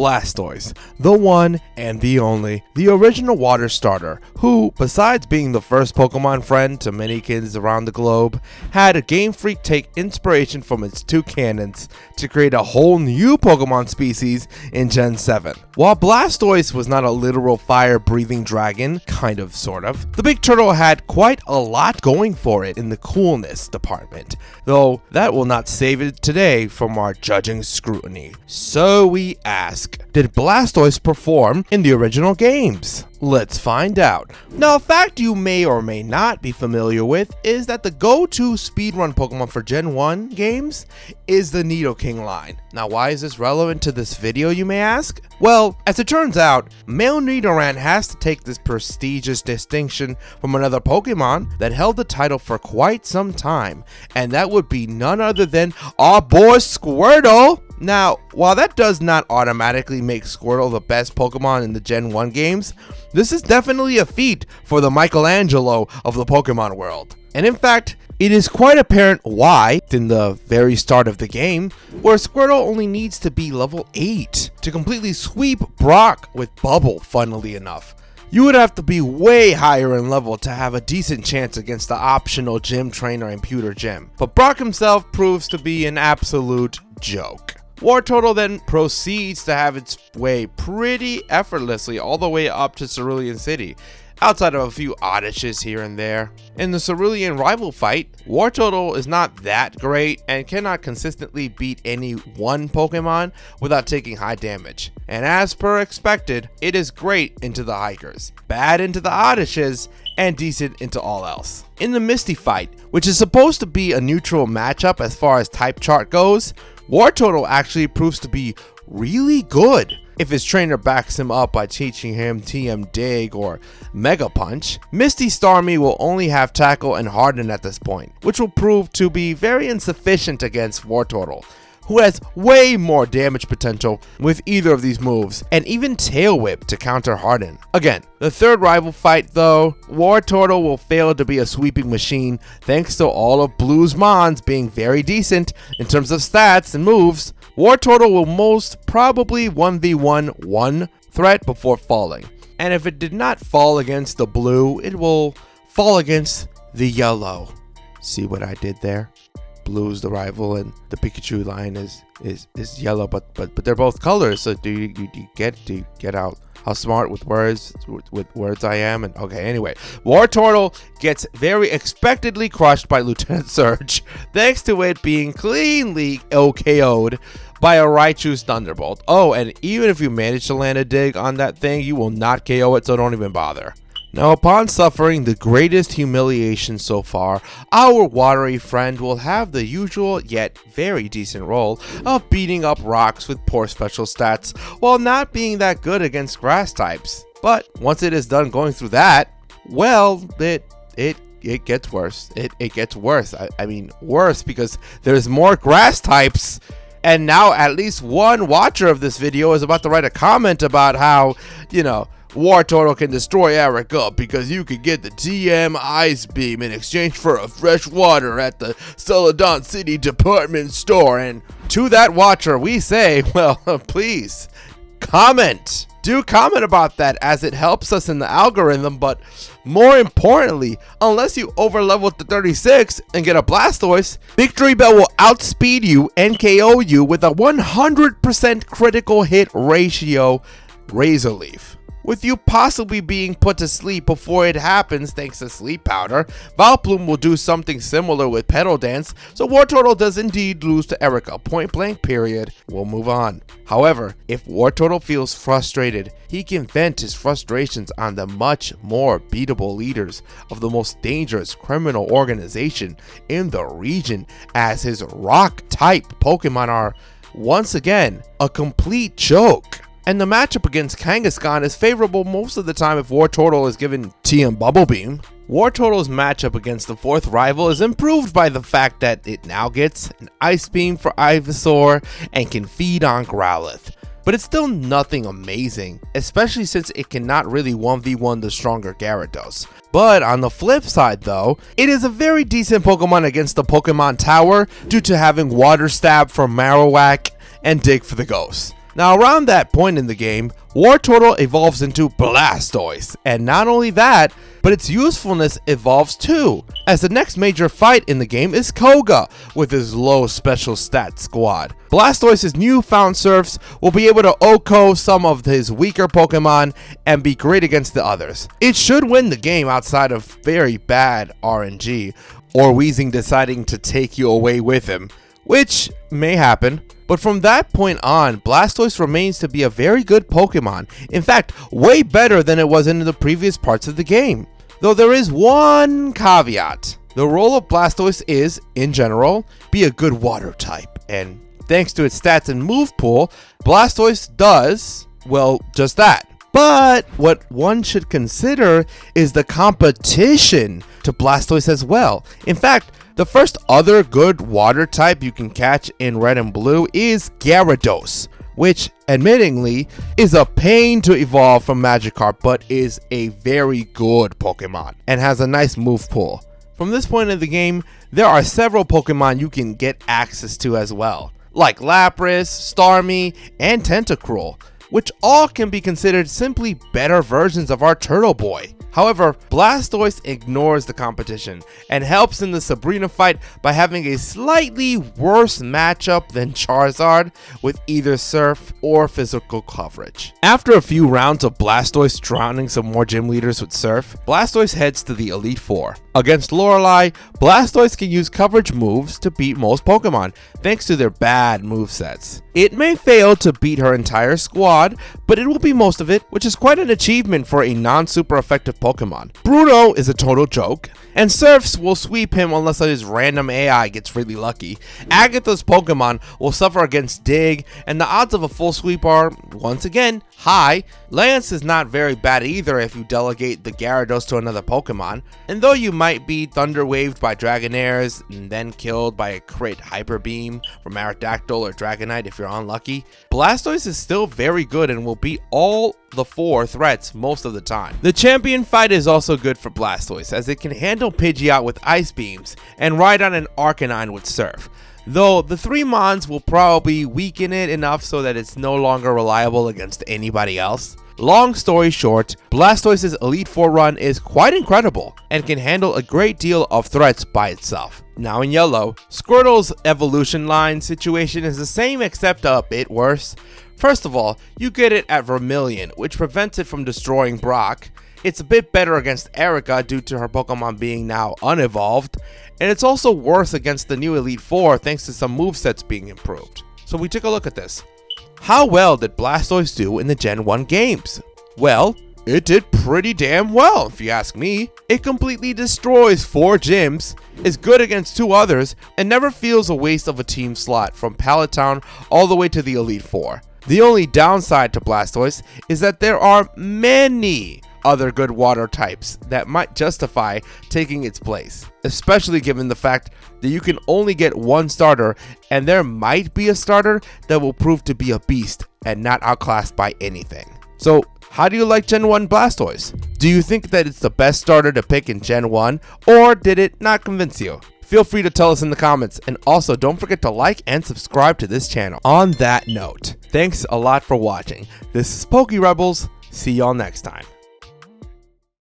Blastoise, the one and the only, the original water starter, who, besides being the first Pokemon friend to many kids around the globe, had a Game Freak take inspiration from its two canons to create a whole new Pokemon species in Gen 7. While Blastoise was not a literal fire-breathing dragon, kind of, sort of, the big turtle had quite a lot going for it in the coolness department, though that will not save it today from our judging scrutiny. So we ask, did Blastoise perform in the original games? Let's find out. Now, a fact you may or may not be familiar with is that the go-to speedrun Pokemon for Gen 1 games is the Nidoking line. Now, why is this relevant to this video, you may ask? Well, as it turns out, male Nidoran has to take this prestigious distinction from another Pokemon that held the title for quite some time, and that would be none other than our boy Squirtle. Now, while that does not automatically make Squirtle the best Pokemon in the Gen 1 games, this is definitely a feat for the Michelangelo of the Pokemon world. And in fact, it is quite apparent why, in the very start of the game, where Squirtle only needs to be level 8 to completely sweep Brock with Bubble, funnily enough. You would have to be way higher in level to have a decent chance against the optional gym trainer in Pewter Gym. But Brock himself proves to be an absolute joke. Wartortle then proceeds to have its way pretty effortlessly all the way up to Cerulean City, outside of a few oddities here and there. In the Cerulean rival fight, Wartortle is not that great and cannot consistently beat any one Pokemon without taking high damage. And as per expected, it is great into the hikers, bad into the oddities, and decent into all else. In the Misty fight, which is supposed to be a neutral matchup as far as type chart goes, Wartortle actually proves to be really good if his trainer backs him up by teaching him TM Dig or Mega Punch. Misty Starmie will only have Tackle and Harden at this point, which will prove to be very insufficient against Wartortle, who has way more damage potential with either of these moves, and even Tail Whip to counter Harden. Again, the third rival fight though, Wartortle will fail to be a sweeping machine thanks to all of Blue's Mons being very decent in terms of stats and moves. Wartortle will most probably 1v1 one threat before falling. And if it did not fall against the blue, it will fall against the yellow. See what I did there? Blue's the rival and the Pikachu line is yellow, but they're both colors. So do you get out how smart with words I am? And okay, anyway, Wartortle gets very expectedly crushed by Lieutenant Surge, thanks to it being cleanly OKO'd by a Raichu's Thunderbolt. Oh, and even if you manage to land a dig on that thing, you will not KO it, so don't even bother. Now, upon suffering the greatest humiliation so far, our watery friend will have the usual yet very decent role of beating up rocks with poor special stats while not being that good against grass types. But once it is done going through that, well, it gets worse. It gets worse. I mean, worse because there's more grass types. And now at least one watcher of this video is about to write a comment about how, Wartortle can destroy Erica because you could get the TM Ice Beam in exchange for a fresh water at the Celadon City department store. And to that watcher, we say, well, please comment. Do comment about that, as it helps us in the algorithm. But more importantly, unless you overlevel to 36 and get a Blastoise, Victory Bell will outspeed you and KO you with a 100% critical hit ratio Razor Leaf. With you possibly being put to sleep before it happens thanks to Sleep Powder, Vileplume will do something similar with Petal Dance, so Wartortle does indeed lose to Erica, point blank period. We'll move on. However, if Wartortle feels frustrated, he can vent his frustrations on the much more beatable leaders of the most dangerous criminal organization in the region, as his rock-type Pokemon are, once again, a complete joke. And the matchup against Kangaskhan is favorable most of the time if Wartortle is given TM Bubble Beam. Wartortle's matchup against the fourth rival is improved by the fact that it now gets an Ice Beam for Ivysaur and can feed on Growlithe. But it's still nothing amazing, especially since it cannot really 1v1 the stronger Gyarados. But on the flip side though, it is a very decent Pokemon against the Pokemon Tower due to having Water Stab for Marowak and Dig for the Ghost. Now around that point in the game, Wartortle evolves into Blastoise, and not only that, but its usefulness evolves too, as the next major fight in the game is Koga with his low special stat squad. Blastoise's newfound serfs will be able to OHKO some of his weaker Pokemon and be great against the others. It should win the game outside of very bad RNG, or Weezing deciding to take you away with him, which may happen. But from that point on, Blastoise remains to be a very good Pokemon. In fact, way better than it was in the previous parts of the game. Though there is one caveat. The role of Blastoise is, in general, be a good water type. And thanks to its stats and move pool, Blastoise does, well, just that. But what one should consider is the competition to Blastoise as well. In fact, the first other good water type you can catch in Red and Blue is Gyarados, which admittingly is a pain to evolve from Magikarp, but is a very good Pokemon and has a nice move pool. From this point in the game, there are several Pokemon you can get access to as well, like Lapras, Starmie, and Tentacruel, which all can be considered simply better versions of our Turtle Boy. However, Blastoise ignores the competition and helps in the Sabrina fight by having a slightly worse matchup than Charizard with either Surf or physical coverage. After a few rounds of Blastoise drowning some more gym leaders with Surf, Blastoise heads to the Elite Four. Against Lorelei, Blastoise can use coverage moves to beat most Pokemon, thanks to their bad movesets. It may fail to beat her entire squad, but it will be most of it, which is quite an achievement for a non-super effective Pokemon. Bruno is a total joke, and Surfs will sweep him unless his random AI gets really lucky. Agatha's Pokemon will suffer against Dig, and the odds of a full sweep are, once again, high. Lance is not very bad either if you delegate the Gyarados to another Pokemon, and though you might be Thunder Waved by Dragonairs and then killed by a crit Hyper Beam from Aerodactyl or Dragonite if you're unlucky, Blastoise is still very good and will beat all the four threats most of the time. The champion fight is also good for Blastoise, as it can handle Pidgeot with Ice Beams and ride on an Arcanine with Surf, though the 3 Mons will probably weaken it enough so that it's no longer reliable against anybody else. Long story short, Blastoise's Elite Four run is quite incredible and can handle a great deal of threats by itself. Now in yellow, Squirtle's evolution line situation is the same except a bit worse. First of all, you get it at Vermilion, which prevents it from destroying Brock. It's a bit better against Erica due to her Pokemon being now unevolved, and it's also worse against the new Elite Four thanks to some movesets being improved. So we take a look at this. How well did Blastoise do in the Gen 1 games? Well, it did pretty damn well if you ask me. It completely destroys 4 gyms, is good against 2 others, and never feels a waste of a team slot from Pallet Town all the way to the Elite Four. The only downside to Blastoise is that there are many other good water types that might justify taking its place, especially given the fact that you can only get 1 starter, and there might be a starter that will prove to be a beast and not outclassed by anything. So how do you like Gen 1 Blastoise? Do you think that it's the best starter to pick in Gen 1, or did it not convince you? Feel free to tell us in the comments, and also don't forget to like and subscribe to this channel. On that note, thanks a lot for watching. This is PokeRebels. See y'all next time.